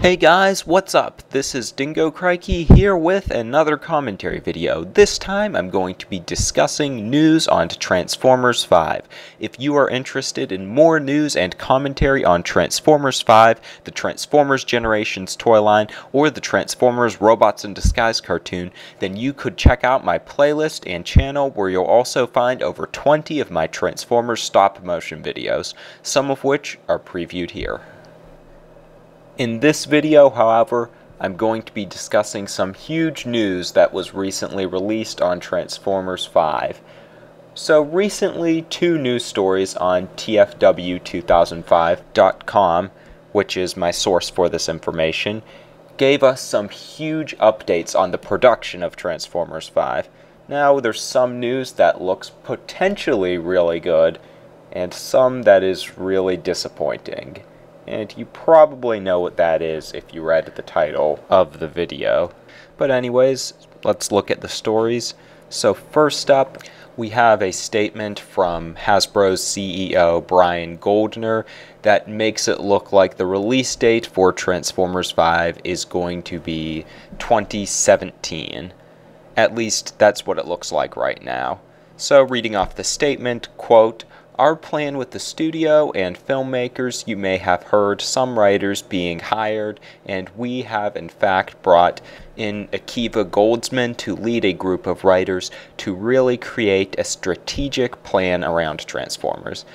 Hey guys, what's up? This is Dingo Crikey here with another commentary video. This time I'm going to be discussing news on Transformers 5. If you are interested in more news and commentary on Transformers 5, the Transformers Generations toy line, or the Transformers Robots in Disguise cartoon, then you could check out my playlist and channel where you'll also find over 20 of my Transformers stop motion videos, some of which are previewed here. In this video, however, I'm going to be discussing some huge news that was recently released on Transformers 5. So recently, two news stories on TFW2005.com, which is my source for this information, gave us some huge updates on the production of Transformers 5. Now, there's some news that looks potentially really good, and some that is really disappointing. And you probably know what that is if you read the title of the video. But anyways, let's look at the stories. So first up, we have a statement from Hasbro's CEO Brian Goldner that makes it look like the release date for Transformers 5 is going to be 2017. At least that's what it looks like right now. So reading off the statement, quote, "Our plan with the studio and filmmakers, you may have heard some writers being hired, and we have in fact brought in Akiva Goldsman to lead a group of writers to really create a strategic plan around Transformers.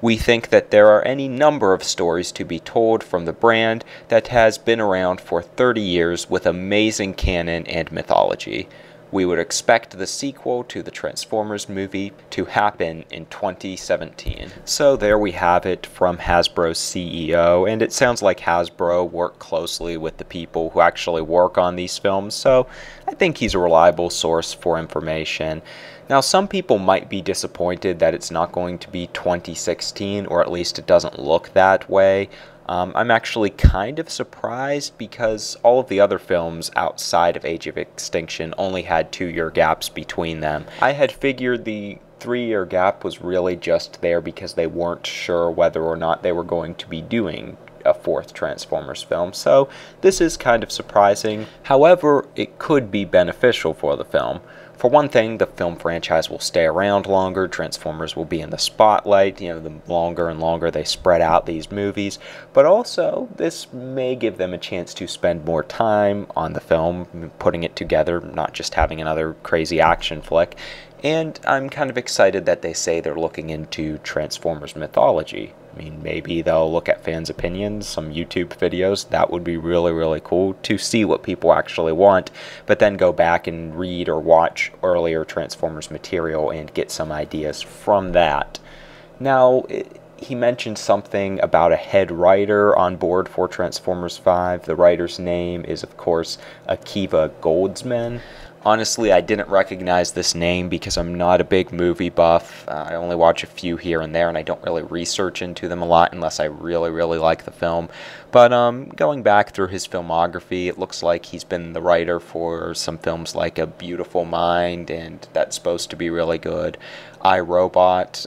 We think that there are any number of stories to be told from the brand that has been around for 30 years with amazing canon and mythology. We would expect the sequel to the Transformers movie to happen in 2017. So there we have it from Hasbro's CEO, and it sounds like Hasbro worked closely with the people who actually work on these films, so I think he's a reliable source for information. Now, some people might be disappointed that it's not going to be 2016, or at least it doesn't look that way. I'm actually kind of surprised because all of the other films outside of Age of Extinction only had 2-year gaps between them. I had figured the 3-year gap was really just there because they weren't sure whether or not they were going to be doing a 4th Transformers film, so this is kind of surprising. However, it could be beneficial for the film. For one thing, the film franchise will stay around longer, Transformers will be in the spotlight, the longer and longer they spread out these movies, but also this may give them a chance to spend more time on the film, putting it together, not just having another crazy action flick. And I'm kind of excited that they say they're looking into Transformers mythology. I mean, maybe they'll look at fans' opinions, some YouTube videos. That would be really, really cool to see what people actually want, but then go back and read or watch earlier Transformers material and get some ideas from that. Now, he mentioned something about a head writer on board for Transformers 5. The writer's name is, of course, Akiva Goldsman. Honestly, I didn't recognize this name because I'm not a big movie buff. I only watch a few here and there, and I don't really research into them a lot unless I really, really like the film. But going back through his filmography, it looks like he's been the writer for some films like A Beautiful Mind, and that's supposed to be really good. I, Robot,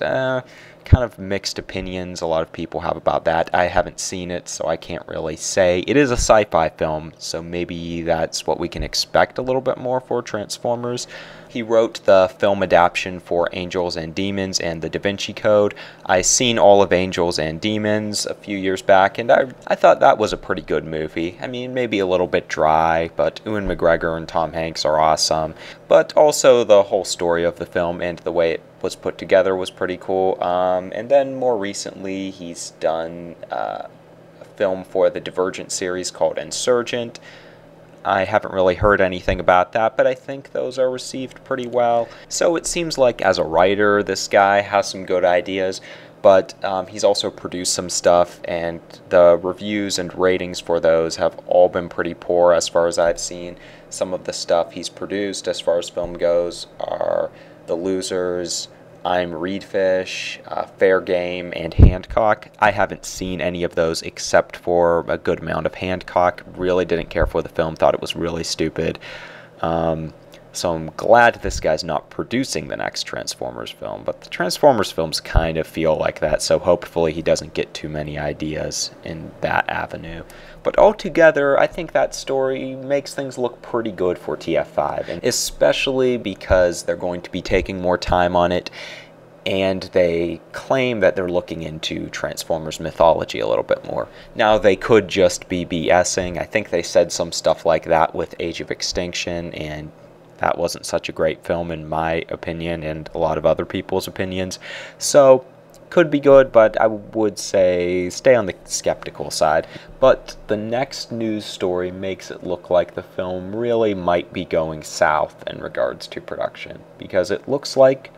kind of mixed opinions a lot of people have about that. I haven't seen it, so I can't really say. It is a sci-fi film, so maybe that's what we can expect a little bit more for Transformers. He wrote the film adaptation for Angels and Demons and the Da Vinci Code. I seen all of Angels and Demons a few years back, and I thought that was a pretty good movie. I mean, maybe a little bit dry, but Ewan McGregor and Tom Hanks are awesome. But also the whole story of the film and the way it was put together was pretty cool. And then more recently, he's done a film for the Divergent series called Insurgent. I haven't really heard anything about that, but I think those are received pretty well. So it seems like as a writer, this guy has some good ideas, but he's also produced some stuff, and the reviews and ratings for those have all been pretty poor as far as I've seen. Some of the stuff he's produced as far as film goes are The Losers, I'm Reedfish, Fair Game, and Hancock. I haven't seen any of those except for a good amount of Hancock. Really didn't care for the film, thought it was really stupid. So I'm glad this guy's not producing the next Transformers film, but the Transformers films kind of feel like that, so hopefully he doesn't get too many ideas in that avenue. But altogether, I think that story makes things look pretty good for TF5, and especially because they're going to be taking more time on it, and they claim that they're looking into Transformers mythology a little bit more. Now, they could just be BSing. I think they said some stuff like that with Age of Extinction, and that wasn't such a great film in my opinion and a lot of other people's opinions. So, could be good, but I would say stay on the skeptical side. But the next news story makes it look like the film really might be going south in regards to production, because it looks like,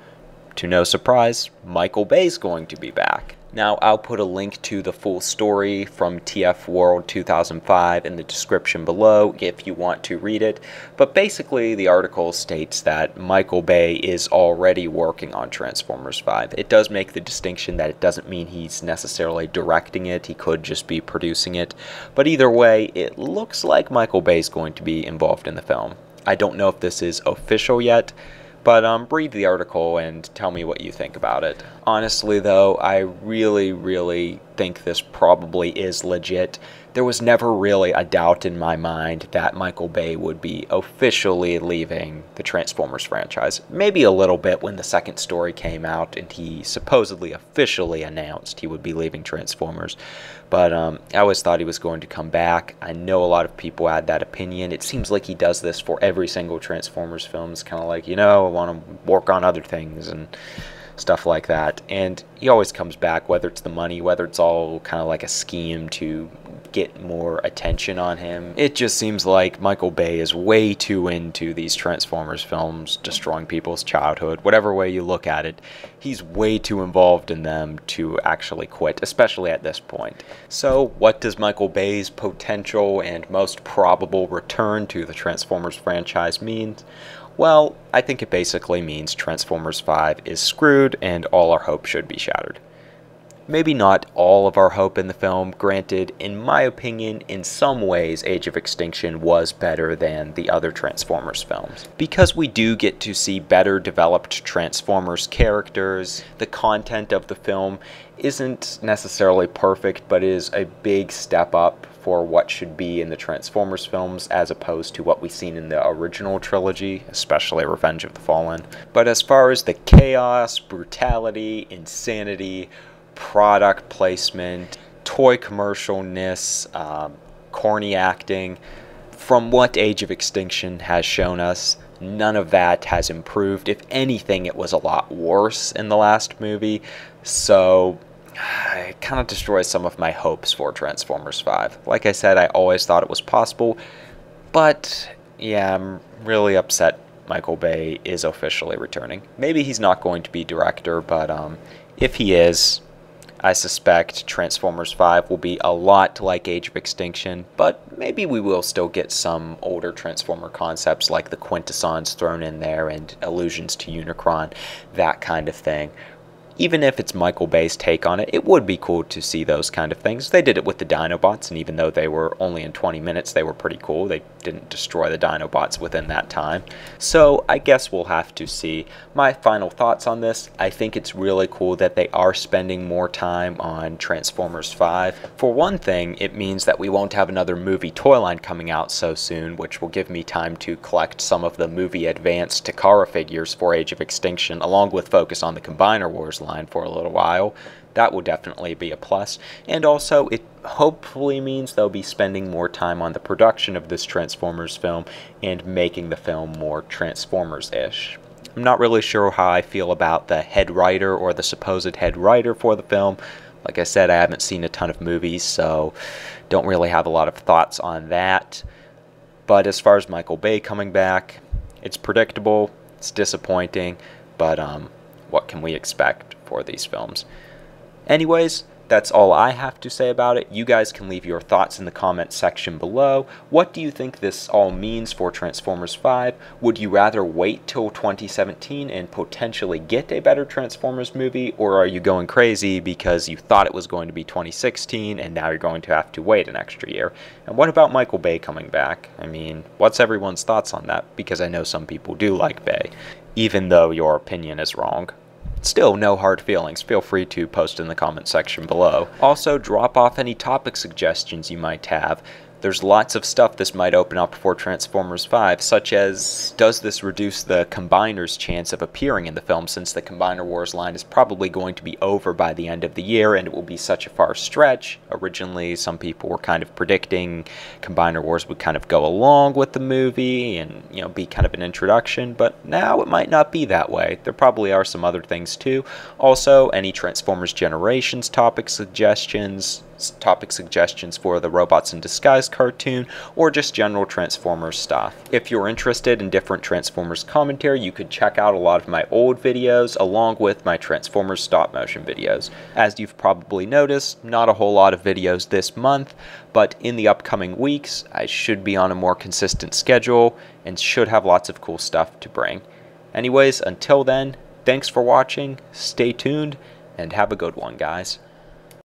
to no surprise, Michael Bay's going to be back. Now, I'll put a link to the full story from TF World 2005 in the description below if you want to read it, but basically the article states that Michael Bay is already working on Transformers 5. It does make the distinction that it doesn't mean he's necessarily directing it, he could just be producing it, but either way, it looks like Michael Bay's going to be involved in the film. I don't know if this is official yet, but read the article and tell me what you think about it. Honestly though, I really think this probably is legit. There was never really a doubt in my mind that Michael Bay would be officially leaving the Transformers franchise. Maybe a little bit when the second story came out and he supposedly officially announced he would be leaving Transformers. But I always thought he was going to come back. I know a lot of people had that opinion. It seems like he does this for every single Transformers film. It's kind of like, I want to work on other things and stuff like that. And he always comes back, whether it's the money, whether it's all kind of like a scheme to get more attention on him. It just seems like Michael Bay is way too into these Transformers films, destroying people's childhood. Whatever way you look at it, he's way too involved in them to actually quit, especially at this point. So what does Michael Bay's potential and most probable return to the Transformers franchise mean? Well, I think it basically means Transformers 5 is screwed and all our hope should be shattered. Maybe not all of our hope in the film. Granted, in my opinion, in some ways, Age of Extinction was better than the other Transformers films. Because we do get to see better developed Transformers characters, the content of the film isn't necessarily perfect, but is a big step up for what should be in the Transformers films as opposed to what we've seen in the original trilogy, especially Revenge of the Fallen. But as far as the chaos, brutality, insanity, product placement, toy commercialness, corny acting, from what Age of Extinction has shown us, none of that has improved. If anything, it was a lot worse in the last movie, so it kind of destroys some of my hopes for Transformers 5. Like I said, I always thought it was possible, but yeah, I'm really upset Michael Bay is officially returning. Maybe he's not going to be director, but if he is, I suspect Transformers 5 will be a lot like Age of Extinction, but maybe we will still get some older Transformer concepts like the Quintessons thrown in there and allusions to Unicron, that kind of thing. Even if it's Michael Bay's take on it, it would be cool to see those kind of things. They did it with the Dinobots, and even though they were only in 20 minutes, they were pretty cool. They didn't destroy the Dinobots within that time. So I guess we'll have to see. My final thoughts on this, I think it's really cool that they are spending more time on Transformers 5. For one thing, it means that we won't have another movie toy line coming out so soon, which will give me time to collect some of the movie advanced Takara figures for Age of Extinction, along with focus on the Combiner Wars line for a little while. That will definitely be a plus. And also, it hopefully means they'll be spending more time on the production of this Transformers film and making the film more Transformers-ish. I'm not really sure how I feel about the head writer or the supposed head writer for the film. Like I said, I haven't seen a ton of movies, so don't really have a lot of thoughts on that. But as far as Michael Bay coming back, it's predictable, it's disappointing, but what can we expect for these films? Anyways, That's all I have to say about it. You guys can leave your thoughts in the comments section below. What do you think this all means for Transformers 5? Would you rather wait till 2017 and potentially get a better Transformers movie, or are you going crazy because you thought it was going to be 2016 and now you're going to have to wait an extra year? And what about Michael Bay coming back? I mean, what's everyone's thoughts on that? Because I know some people do like Bay, even though your opinion is wrong. Still, no hard feelings. Feel free to post in the comment section below. Also, drop off any topic suggestions you might have. There's lots of stuff this might open up for Transformers 5, such as, does this reduce the Combiner's chance of appearing in the film, since the Combiner Wars line is probably going to be over by the end of the year, and it will be such a far stretch. Originally, some people were kind of predicting Combiner Wars would kind of go along with the movie and, you know, be kind of an introduction, but now it might not be that way. There probably are some other things too. Also, any Transformers Generations topic suggestions for the Robots in Disguise cartoon, or just general Transformers stuff. If you're interested in different Transformers commentary, you could check out a lot of my old videos along with my Transformers stop motion videos. As you've probably noticed, not a whole lot of videos this month, but in the upcoming weeks I should be on a more consistent schedule and should have lots of cool stuff to bring. Anyways, until then, thanks for watching, stay tuned, and have a good one, guys.